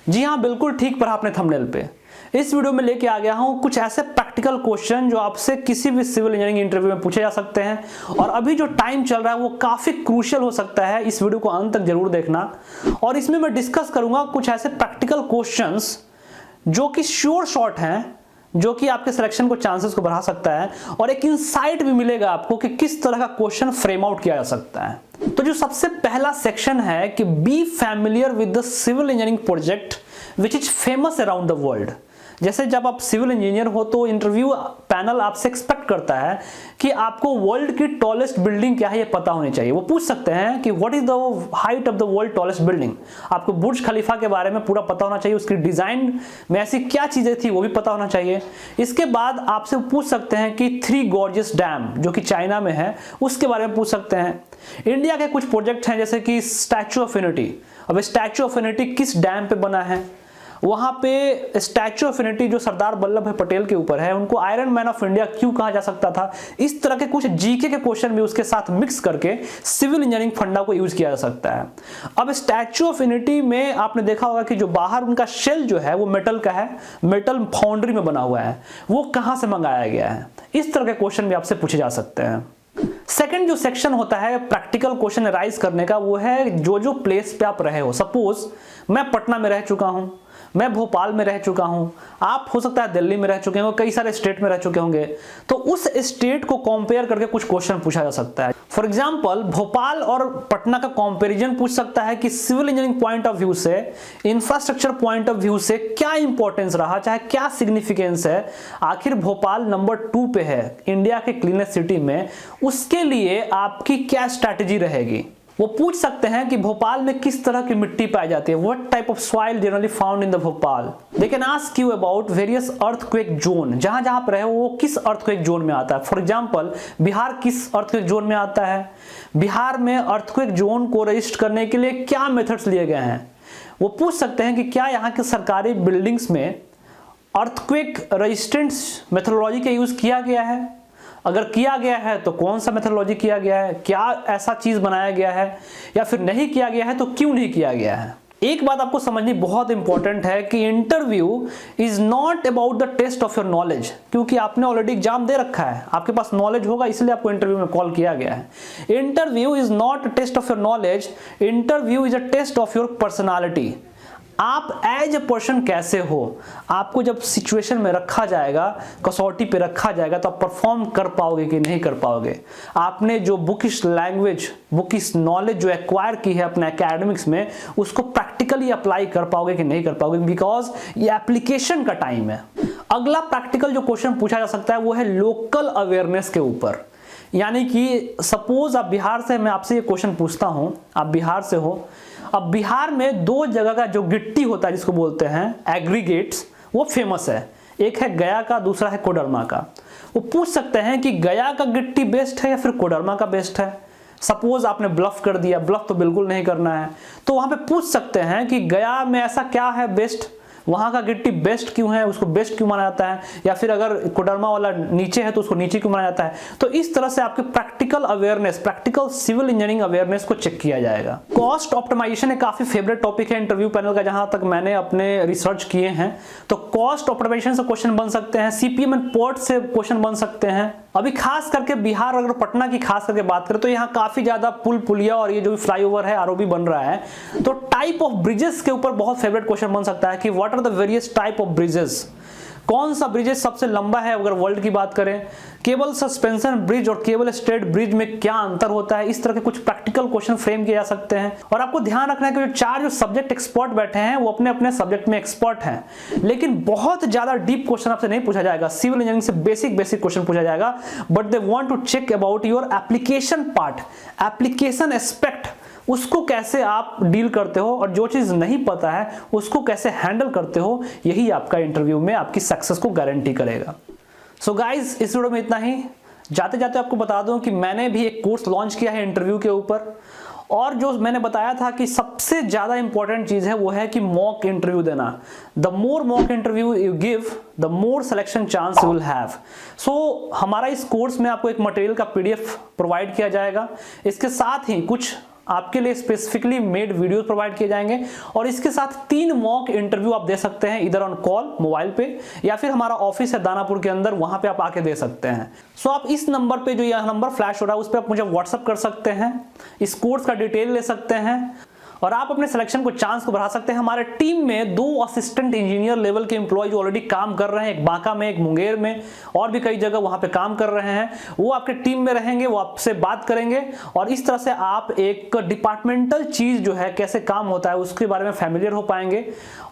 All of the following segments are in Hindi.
जी हाँ, बिल्कुल ठीक पढ़ा आपने थंबनेल पे। इस वीडियो में लेके आ गया हूँ कुछ ऐसे प्रैक्टिकल क्वेश्चन जो आपसे किसी भी सिविल इंजीनियरिंग इंटरव्यू में पूछे जा सकते हैं, और अभी जो टाइम चल रहा है वो काफी क्रूशियल हो सकता है। इस वीडियो को अंत तक जरूर देखना, और इसमें मैं डिस्कस करूंगा कुछ ऐसे प्रैक्टिकल क्वेश्चंस जो कि श्योर शॉट हैं, जो कि आपके सिलेक्शन को चांसेस को बढ़ा सकता है, और एक इंसाइट भी मिलेगा आपको कि किस तरह का क्वेश्चन फ्रेम आउट किया जा सकता है। तो जो सबसे पहला सेक्शन है कि be familiar with the civil engineering project which is famous around the world. जैसे जब आप सिविल इंजीनियर हो तो इंटरव्यू पैनल आपसे एक्सपेक्ट करता है कि आपको वर्ल्ड की टॉलेस्ट बिल्डिंग क्या है ये पता होनी चाहिए। वो पूछ सकते हैं कि what is the height of the world tallest building. आपको बुर्ज खलीफा के बारे में पूरा पता होना चाहिए, उसकी डिजाइन में ऐसी क्या चीजें थी वो भी पता होना चाहिए। इसके बाद आपसे पूछ सकते हैं कि थ्री गॉर्जियस डैम जो कि चाइना में है उसके बारे में पूछ सकते हैं। इंडिया के कुछ प्रोजेक्ट हैं जैसे कि स्टैचू ऑफ यूनिटी। अब स्टैचू ऑफ यूनिटी किस डैम पे बना है? वहां पे स्टैचू ऑफ यूनिटी जो सरदार वल्लभ भाई पटेल के ऊपर है, उनको आयरन मैन ऑफ इंडिया क्यों कहा जा सकता था? इस तरह के कुछ जीके के क्वेश्चन भी उसके साथ मिक्स करके सिविल इंजीनियरिंग फंडा को यूज किया जा सकता है। अब स्टैचू ऑफ यूनिटी में आपने देखा होगा कि जो बाहर उनका शेल जो है वो मेटल का है, मेटल फाउंड्री में बना हुआ है, वो कहां से मंगाया गया है? इस तरह के क्वेश्चन भी आपसे पूछे जा सकते हैं। सेकंड जो सेक्शन होता है प्रैक्टिकल क्वेश्चन राइज करने का, वो है जो प्लेस पे आप रहे हो। सपोज मैं पटना में रह चुका हूं, मैं भोपाल में रह चुका हूं, आप हो सकता है दिल्ली में रह चुके होंगे, कई सारे स्टेट में रह चुके होंगे, तो उस स्टेट को कंपेयर करके कुछ क्वेश्चन पूछा जा सकता है। फॉर एग्जांपल भोपाल और पटना का कंपैरिजन पूछ सकता है कि civil engineering point of view से, इंफ्रास्ट्रक्चर पॉइंट ऑफ व्यू से क्या इंपॉर्टेंस रहा, चाहे क्या सिग्निफिकेंस है, आखिर भोपाल नंबर 2 पे है इंडिया के क्लीनेस्ट सिटी में, उसके लिए आपकी क्या स्ट्रैटेजी रहेगी। वो पूछ सकते हैं कि भोपाल में किस तरह की मिट्टी पाई जाती है, what type of soil generally found in the Bhopal. They can ask you about various earthquake zone, जहां जहां पर है वो किस अर्थक्वेक जोन में आता है। फॉर एग्जांपल बिहार किस अर्थक्वेक जोन में आता है, बिहार में अर्थक्वेक जोन को रजिस्टर करने के लिए क्या मेथड्स लिए गए हैं। वो पूछ सकते हैं कि क्या यहाँ के सरकारी बिल्डिंग्स में अर्थक्वेक रेजिस्टेंस मेथोडोलॉजी का यूज किया गया है, अगर किया गया है तो कौन सा मेथोडोलॉजी किया गया है, क्या ऐसा चीज बनाया गया है, या फिर नहीं किया गया है तो क्यों नहीं किया गया है। एक बात आपको समझनी बहुत इंपॉर्टेंट है कि interview is not about the test of your knowledge, क्योंकि आपने ऑलरेडी एग्जाम दे रखा है, आपके पास नॉलेज होगा इसलिए आपको इंटरव्यू में कॉल किया गया है। Interview is not a test of your knowledge, interview is a test of your personality. आप एज ए पर्सन कैसे हो, आपको जब सिचुएशन में रखा जाएगा, कसौटी पे रखा जाएगा, तो आप परफॉर्म कर पाओगे कि नहीं कर पाओगे। आपने जो बुकिश लैंग्वेज, बुकिश नॉलेज जो एक्वायर की है अपने एकेडमिक्स में, उसको प्रैक्टिकली अप्लाई कर पाओगे कि नहीं कर पाओगे, बिकॉज ये एप्लीकेशन का टाइम है। अगला प्रैक्टिकल जो क्वेश्चन पूछा जा सकता है वो है लोकल अवेयरनेस के ऊपर। यानी कि सपोज आप बिहार से, मैं आपसे ये क्वेश्चन पूछता हूं, आप बिहार से हो, अब बिहार में 2 जगह का जो गिट्टी होता है जिसको बोलते हैं एग्रीगेट्स, वो फेमस है। एक है गया का, दूसरा है कोडरमा का। वो पूछ सकते हैं कि गया का गिट्टी बेस्ट है या फिर कोडरमा का बेस्ट है। सपोज आपने ब्लफ कर दिया, ब्लफ तो बिल्कुल नहीं करना है, तो वहां पे पूछ सकते हैं कि गया में ऐसा क्या है बेस्ट, वहां का गिट्टी बेस्ट क्यों है, उसको बेस्ट क्यों माना जाता है, या फिर अगर कोडरमा वाला नीचे है तो उसको नीचे क्यों माना जाता है। तो इस तरह से आपके practical awareness, practical civil engineering awareness को चेक किया जाएगा। कॉस्ट ऑप्टिमाइजेशन एक काफी फेवरेट टॉपिक है इंटरव्यू पैनल का, जहां तक मैंने अपने रिसर्च किए हैं। तो कॉस्ट ऑप्टिमाइजेशन से क्वेश्चन बन सकते हैं, सीपीएम एंड पोर्ट से क्वेश्चन बन सकते हैं। अभी खास करके बिहार, अगर पटना की खास करके बात करें तो यहाँ काफी ज्यादा पुल पुलिया और ये जो फ्लाईओवर है आरओबी बन रहा है, तो टाइप ऑफ ब्रिजेस के ऊपर बहुत फेवरेट क्वेश्चन बन सकता है कि what are the various type of bridges. कौन सा ब्रिजेस सबसे लंबा है अगर वर्ल्ड की बात करें, केबल सस्पेंशन ब्रिज और केबल स्ट्रेट ब्रिज में क्या अंतर होता है। इस तरह के कुछ प्रैक्टिकल क्वेश्चन फ्रेम किए जा सकते हैं। और आपको ध्यान रखना है कि जो 4 जो सब्जेक्ट एक्सपर्ट बैठे हैं वो अपने अपने सब्जेक्ट में एक्सपर्ट हैं, लेकिन बहुत ज्यादा डीप क्वेश्चन आपसे नहीं पूछा जाएगा। सिविल इंजीनियरिंग से बेसिक क्वेश्चन पूछा जाएगा, but they want to check about your application part, application aspect, उसको कैसे आप डील करते हो और जो चीज नहीं पता है उसको कैसे हैंडल करते हो। यही आपका इंटरव्यू में आपकी सक्सेस को गारंटी करेगा। सो गाइज, इस वीडियो में इतना ही। जाते जाते आपको बता दूं कि मैंने भी एक कोर्स लॉन्च किया है इंटरव्यू के ऊपर, और जो मैंने बताया था कि सबसे ज्यादा इंपॉर्टेंट चीज है वो है कि मॉक इंटरव्यू देना। The more mock interview you give, the more selection chance you will have. So हमारा इस कोर्स में आपको एक मटेरियल का पीडीएफ प्रोवाइड किया जाएगा। इसके साथ ही कुछ आपके लिए स्पेसिफिकली मेड वीडियोस प्रोवाइड किए जाएंगे और इसके साथ 3 मॉक इंटरव्यू आप दे सकते हैं, इधर ऑन कॉल मोबाइल पे या फिर हमारा ऑफिस है दानापुर के अंदर, वहां पे आप आके दे सकते हैं। सो आप इस नंबर पे, जो यह नंबर फ्लैश हो रहा है, उस पर आप मुझे व्हाट्सअप कर सकते हैं, इस कोर्स का डिटेल ले सकते हैं और आप अपने सिलेक्शन को, चांस को बढ़ा सकते हैं। हमारे टीम में 2 असिस्टेंट इंजीनियर लेवल के एम्प्लॉय जो ऑलरेडी काम कर रहे हैं, एक बांका में, एक मुंगेर में और भी कई जगह वहां पे काम कर रहे हैं, वो आपके टीम में रहेंगे, वो आपसे बात करेंगे और इस तरह से आप एक डिपार्टमेंटल चीज जो है कैसे काम होता है उसके बारे में फैमिलियर हो पाएंगे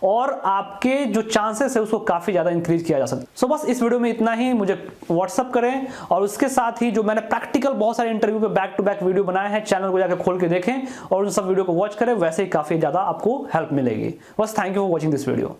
और आपके जो चांसेस है उसको काफी ज्यादा इंक्रीज किया जा सकता है। सो बस इस वीडियो में इतना ही। मुझे व्हाट्सअप करें और उसके साथ ही जो मैंने प्रैक्टिकल बहुत सारे इंटरव्यू पे बैक टू बैक वीडियो बनाए हैं, चैनल को जाकर खोल के देखें और उन सब वीडियो को वॉच करें, वैसे ही काफी ज्यादा आपको हेल्प मिलेगी। बस thank you for watching this video.